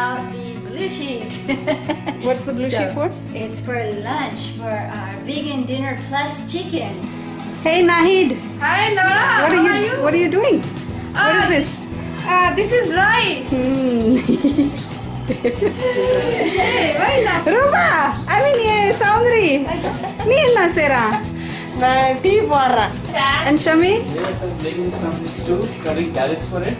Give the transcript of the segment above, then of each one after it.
out the blue sheet. What's the blue sheet for? It's for lunch for our vegan dinner plus chicken. Hey Nahid, Hi Laura, what are you doing? What is this? This is rice. Hey, why not? Ruba, I mean Soundri. Neela Sera. Tea porra. And Shami? Yes, I'm making some stew, curry carrots for it.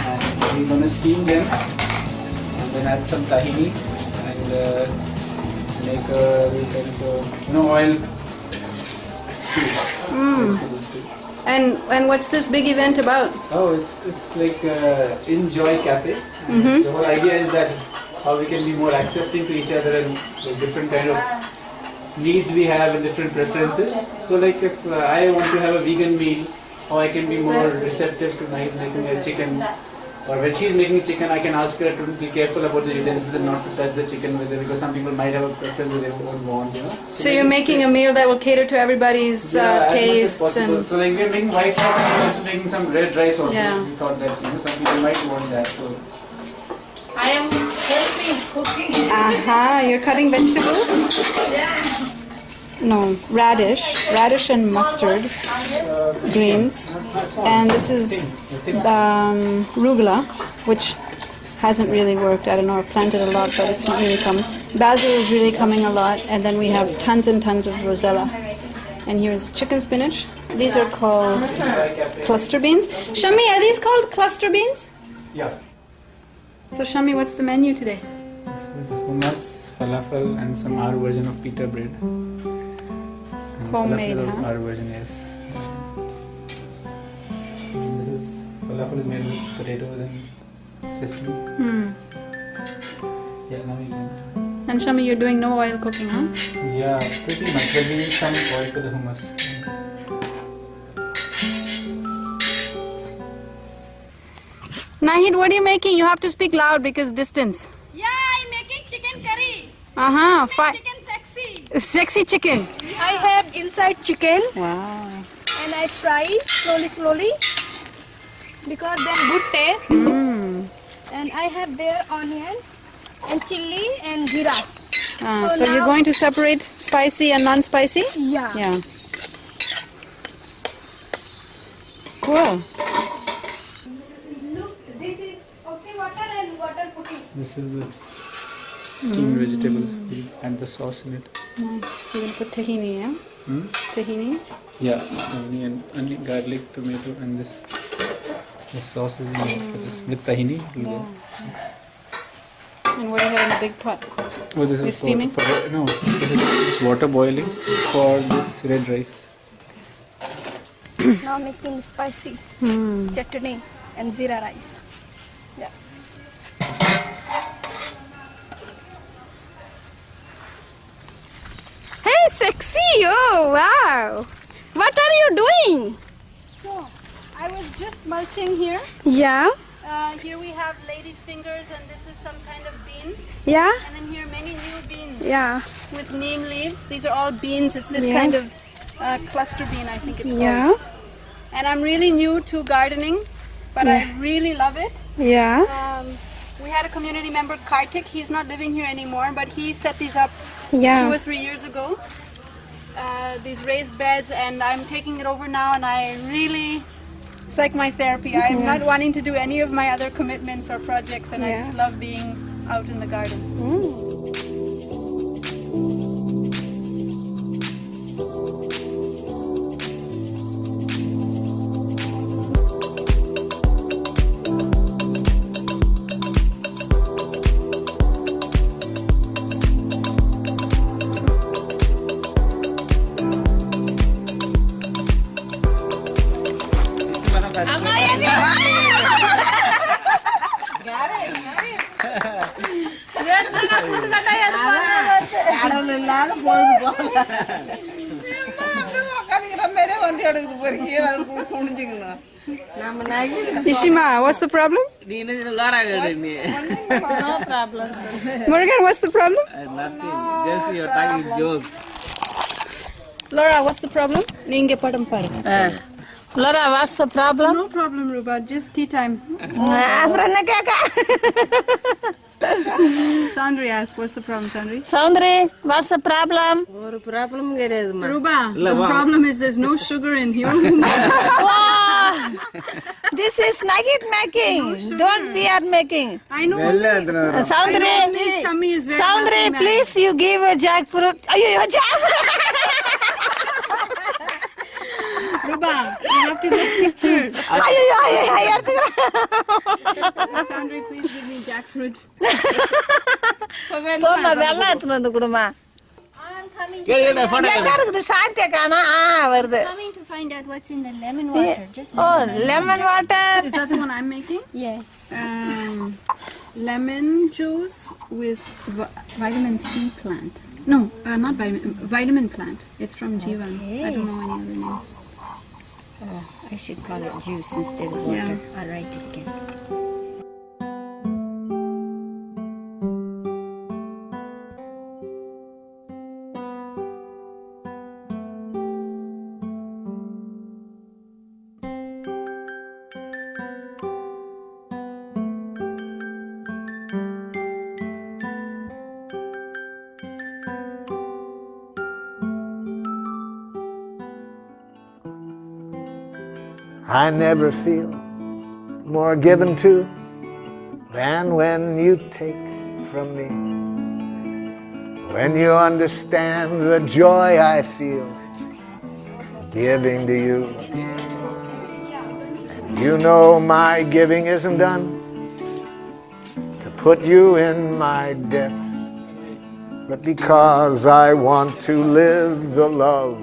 And we're gonna steam them. And then add some tahini and make a oil stew. For the stew. And what's this big event about? Oh, it's like Enjoy Cafe. The whole idea is that how we can be more accepting to each other and the different kind of needs we have and different preferences. So like if I want to have a vegan meal, how I can be more receptive to making a chicken, or when she's making chicken I can ask her to be careful about the utensils and not to touch the chicken with it, because some people might have a preference that they don't want, So you're making a meal that will cater to everybody's tastes. As much as possible. And so like we're making white rice and we're also making some red rice also. Yeah. We thought that some people might want that. So I am helping cooking. you're cutting vegetables? No, radish and mustard greens, and this is rugula, which hasn't really worked. I don't know, I've planted a lot, but it's not really coming. Basil is really coming a lot, and then we have tons and tons of rosella. And here's chicken spinach. These are called cluster beans. Shami, are these called cluster beans? yeah. So Shami, what's the menu today? This is hummus, falafel and some our version of pita bread. And Homemade, falafel is huh? our version, yes. And this is falafel is made with potatoes and sesame. Yeah, now we can. And Shami, you're doing no oil cooking, huh? Yeah, pretty much. We're giving some oil to the hummus. Nahid, what are you making? You have to speak loud because distance. Yeah, I'm making chicken curry. Chicken sexy. Sexy chicken. I have inside chicken Wow. and I fry slowly because then good taste. And I have there onion and chili and jeera. So you're going to separate spicy and non-spicy? Yeah. Yeah. Cool. Look, this is okay water and water putting. This is the steamed vegetables and the sauce in it. Nice. You're going to put tahini, yeah? Tahini. Yeah, tahini and onion, garlic, tomato, and this sauce is in for this with tahini. And what do you have in the big pot? Oh, this You're is steaming? no, this is just water boiling for this red rice. Now making spicy chutney and jeera rice. Yeah. Hey, sexy! Oh, wow! What are you doing? So, I was just mulching here. Yeah. Here we have lady's fingers, and this is some kind of bean. Yeah. And then here many new beans Yeah. with neem leaves. These are all beans. It's this Yeah. kind of cluster bean, I think it's called. Yeah. And I'm really new to gardening, but I really love it. Yeah. We had a community member, Kartik. He's not living here anymore, but he set these up 2 Yeah. or 3 years ago. These raised beds, and I'm taking it over now, and I really, it's like my therapy. I'm not wanting to do any of my other commitments or projects, and I Yeah. just love being out in the garden. Ishima, what's the problem? No problem. Morgan, what's the problem? Nothing. Just your time is joke. Laura, what's the problem? Ninge padam paru. Laura, what's the problem? No problem, Ruba. Just tea time. Nah, Sandri asked, what's the problem, Sandri? Saundari, what's the problem? Ruba, the problem is there's no sugar in here. Wow! This is nugget making. Don't we are making. I know. Saundari, This Shami is very Saundari, happy, please you give a jackfruit. Ayyo, jackfruit. Ruba, you have to get picture. Sandri, please give me jackfruit. போமா வெள்ளம் எடுத்துட்டு வந்து கொடுமா. I'm coming எங்க இருக்குது சாந்தியா காணா? வருது. coming to find out what's in the lemon water. Just Oh, lemon water. Is that the one I'm making? yes. Lemon juice with vitamin C plant. No, not vitamin plant. It's from Jivan. I don't know any other name. I should call it juice instead of water. Yeah. I'll write it again. I never feel more given to than when you take from me. When you understand the joy I feel giving to you. And you know my giving isn't done to put you in my debt, but because I want to live the love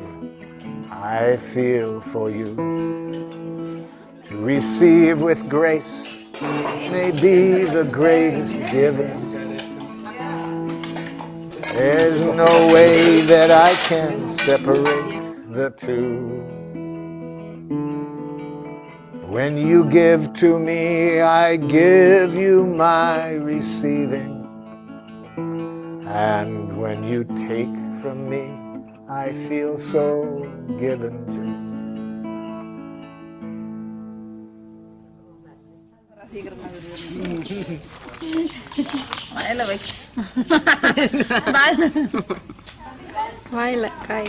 I feel for you. To receive with grace may be the greatest giving. There's no way that I can separate the two. When you give to me, I give you my receiving. And when you take from me, I feel so given to. Violet, Kai.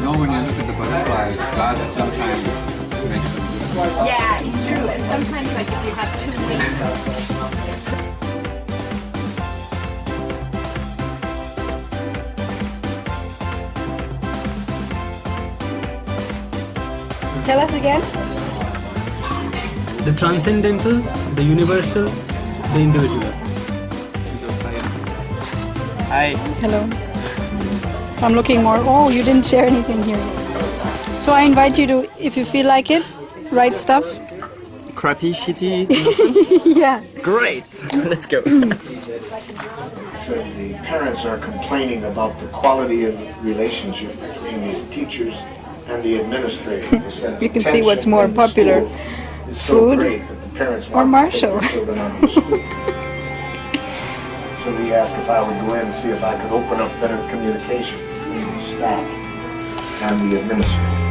No, when you look at the butterflies, God sometimes makes them beautiful. Yeah, it's true. And sometimes, like, if you have two wings. Tell us again. The transcendental, the universal, the individual. Hi. Hello. I'm looking more. Oh, you didn't share anything here. So I invite you to, if you feel like it, write stuff. Crappy, shitty. Yeah. Great. Let's go. So the parents are complaining about the quality of relationship between the teachers and the administrators. They said You can the see what's tension more in the popular, school is so food great that the parents or want to Marshall. take their children out of the school. So we asked if I would go in and see if I could open up better communication between the staff and the administrators.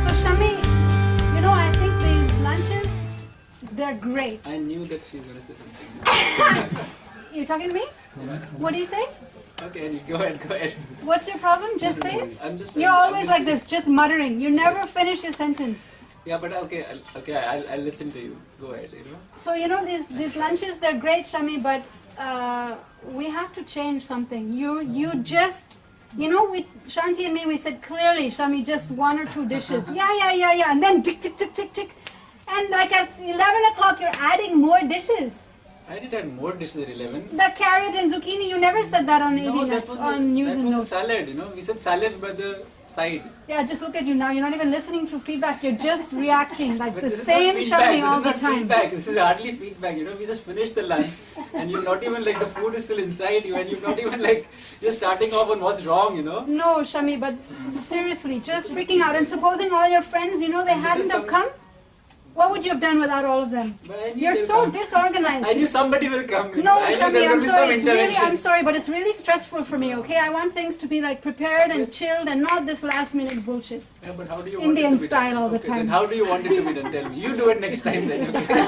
So Shami, you know, I think these lunches, they're great. I knew that she was going to say something. You're talking to me? What do you say? Okay, go ahead. What's your problem? Just say it. I'm just. You're always like this, just muttering. You never finish your sentence. Yeah, but I'll listen to you. Go ahead, you know. So you know these lunches, they're great, Shami, but we have to change something. You just, you know, Shanti and me, we said clearly, Shami, just 1 or 2 dishes. Yeah, and then tick, tick, tick, tick, tick. And like at 11 o'clock, you're adding more dishes. I did have more dishes at 11. The carrot and zucchini, you never said that on No, AV that was on news that and was a notes. salad, you know. We said salads by the side. Yeah, just look at you now. You're not even listening to feedback. You're just reacting like But the this is same not feedback. Shami This all is the not time. feedback. This is hardly feedback. You know, we just finished the lunch, and you're not even like the food is still inside you, and you're not even like you're starting off on what's wrong. You know. No, Shami, but seriously, just freaking out. And supposing all your friends, you know, they And this hadn't is have some- come, what would you have done without all of them? But I knew You're they'll so come. disorganized. I knew somebody will come. You No, know. I knew Shami, there will I'm be sorry. some It's really, intervention. I'm sorry, but it's really stressful for me. Okay, I want things to be like prepared and chilled, and not this last-minute bullshit. Yeah, but how do you Indian want it to be style done? all the Okay, time. Then how do you want it to be done? Tell me. You do it next time then. Okay?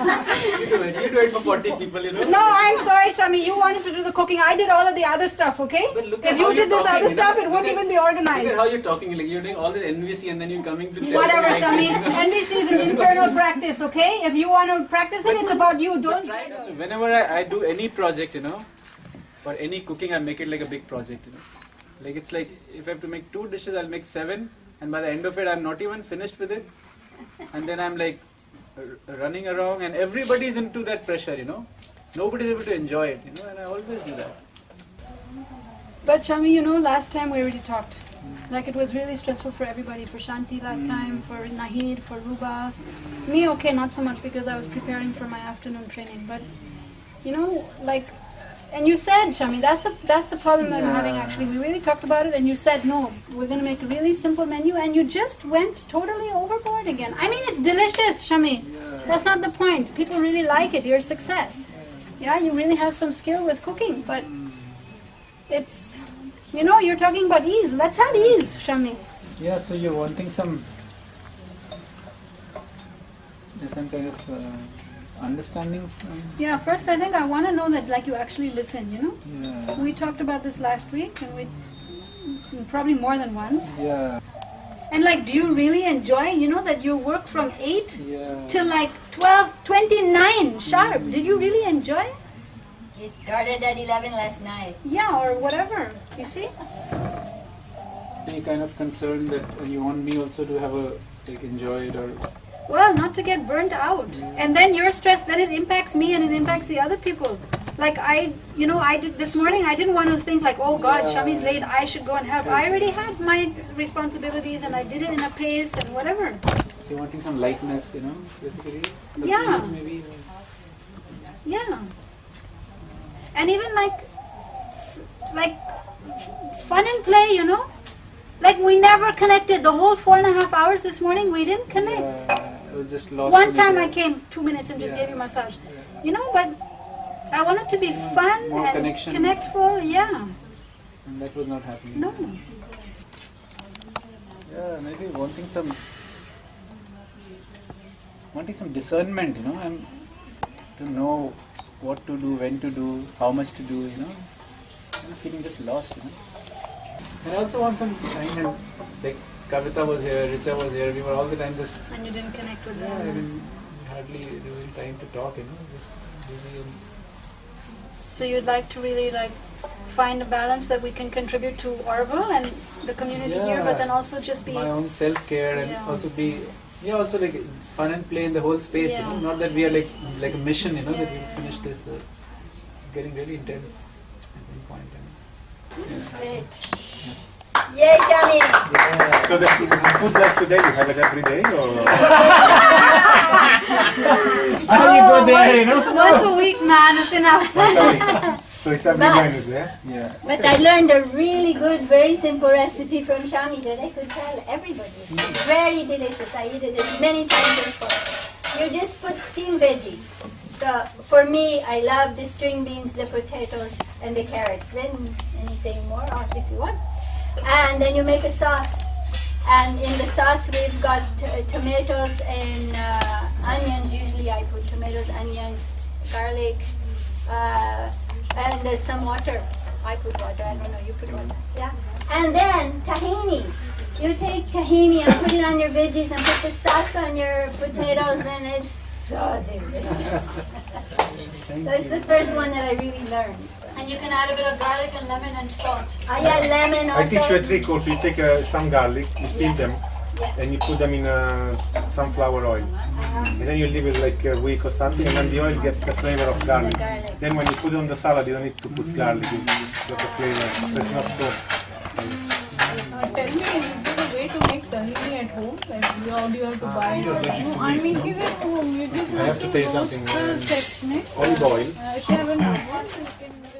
You do it. You do it for 40 people. You know. No, I'm sorry, Shami. You wanted to do the cooking. I did all of the other stuff. Okay. But look at If how you did you're this talking, other you know. stuff, it Look wouldn't at- even be Look at organized. how you're talking. Like you're doing all this NVC and then you're coming to tell Whatever, me like Shami. this, you know. NVC is an internal practice, okay? If you want to practice it, it's about you. Don't try to. So whenever I do any project, you know, or any cooking, I make it like a big project, you know. Like it's like if I have to make 2 dishes, I'll make 7, and by the end of it, I'm not even finished with it, and then I'm like running around, and everybody's into that pressure, you know. Nobody's able to enjoy it, you know, and I always do that. But Shami, you know, last time we already talked. Like it was really stressful for everybody. For Shanti last time, for Nahid, for Ruba. Me, okay, not so much because I was preparing for my afternoon training. But you know, like, and you said, Shami, that's the problem that I'm having actually. We really talked about it, and you said no, we're gonna make a really simple menu, and you just went totally overboard again. I mean, it's delicious, Shami. That's not the point. People really like it. You're a success. Yeah, you really have some skill with cooking, but it's, you know, you're talking about ease. Let's have ease, Shami. Yeah, so you're wanting some kind of understanding from... Yeah, first I think I want to know that like you actually listen, you know? Yeah. We talked about this last week and we probably more than once. Yeah. And like, do you really enjoy, you know, that you work from 8 Yeah. till like 12:29 sharp? Did you really enjoy it? He started at 11 last night. Yeah, or whatever, you see? So you're kind of concerned that you want me also to have a, like, enjoy it or... Well, not to get burnt out. And then you're stressed, then it impacts me and it impacts the other people. Like I did this morning, I didn't want to think like, oh God, Shami's late, I should go and help. I already had my responsibilities and I did it in a pace and whatever. So you're wanting some lightness, you know, basically? The Yeah. peas maybe... Yeah. And even like fun and play, you know? Like we never connected. The whole 4.5 hours this morning, we didn't connect. I was just lost One in time it. I came 2 minutes and just gave you a massage. You know, but I want it to be fun More and connection. connectful, yeah. And that was not happening. No. Yeah, maybe wanting some discernment, you know, and to know what to do, when to do, how much to do, you know. I'm feeling just lost, you know. And I also want some time, and like Kavita was here, Richa was here, we were all the time just... And you didn't connect with Yeah, I them. mean, hardly losing time to talk, you know, just busy and... So you'd like to really like find a balance that we can contribute to Orville and the community here, but then also just be... my own self-care and Yeah. also be, also like fun and play in the whole space, you know, Yeah. not that we are like a mission, you know, that we'll finish this. It's getting really intense at one point. Great. Yay, Shami! So the food like today, you have it every day, or How you go there, you know? Once a week, man, is enough. once a week? So it's every But- Wednesday. Yeah. But I learned a really good, very simple recipe from Shami that I could tell everybody. It's very delicious. I eat it many times before. You just put steamed veggies. So for me, I love the string beans, the potatoes, and the carrots. Then anything more if you want. And then you make a sauce. And in the sauce, we've got tomatoes and onions. Usually I put tomatoes, onions, garlic, and there's some water. I put water, I don't know, you put water. Yeah. And then tahini. You take tahini and put it on your veggies and put the sauce on your potatoes, and it's so delicious. That's the first one that I really learned. And you can add a bit of garlic and lemon and salt. I add lemon also. I teach you a trick also. You take some garlic, you peel them, and you put them in sunflower oil. And then you leave it like a week or something, and then the oil gets the flavor of garlic. Then when you put it on the salad, you don't need to put garlic. It's got the flavor. So it's not so. Tell me, is there a way to make tahini at home? Like, how do you have to buy it? No, I make it at home. You just I have to tell you something. section it. Olive oil. Seven.